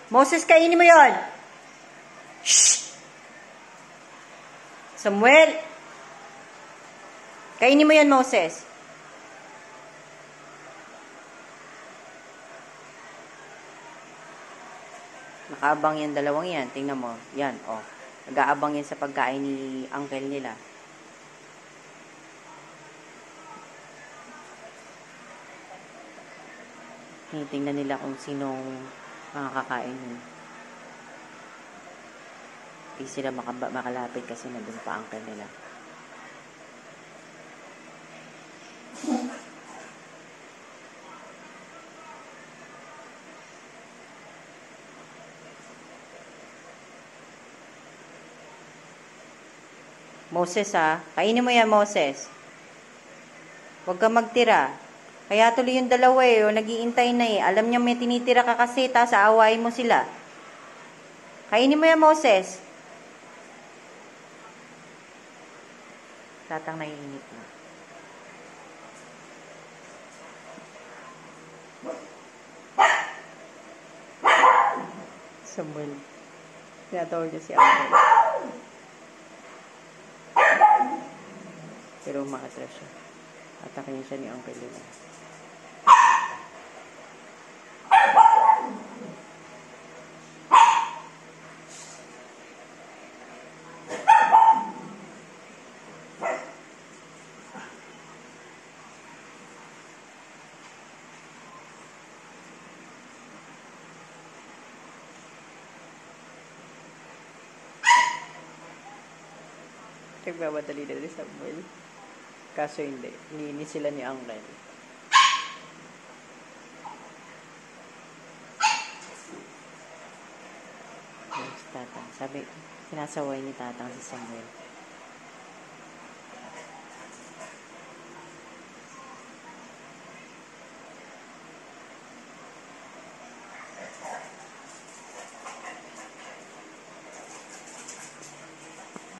Moses, kainin mo yon. Shh! Samuel! Kainin mo yan, Moses. Nakaabang yan, dalawang yan. Tingnan mo. Yan, oh. Nag-aabang yan sa pagkain ni uncle nila. Tingnan nila kung sinong makakakain yun. Hindi sila makalapit kasi nandun pa uncle nila. Moses, ha? Kainin mo yan, Moses. Huwag ka magtira. Kaya tuloy yung dalawa o nag-iintay na Alam niya may tinitira ka kasi, tas aawain mo sila. Kainin mo yan, Moses. Tatang naiinit na. Samuel. Tinatawag niya si Uncle. Pero umaatras siya. Atakin siya ni Uncle nila. Nagmamadali na ni Samuel. Kaso hindi. Iniinis sila ni Uncle. Yes, tatang. Sabi, sinasaway ni tatang si Samuel.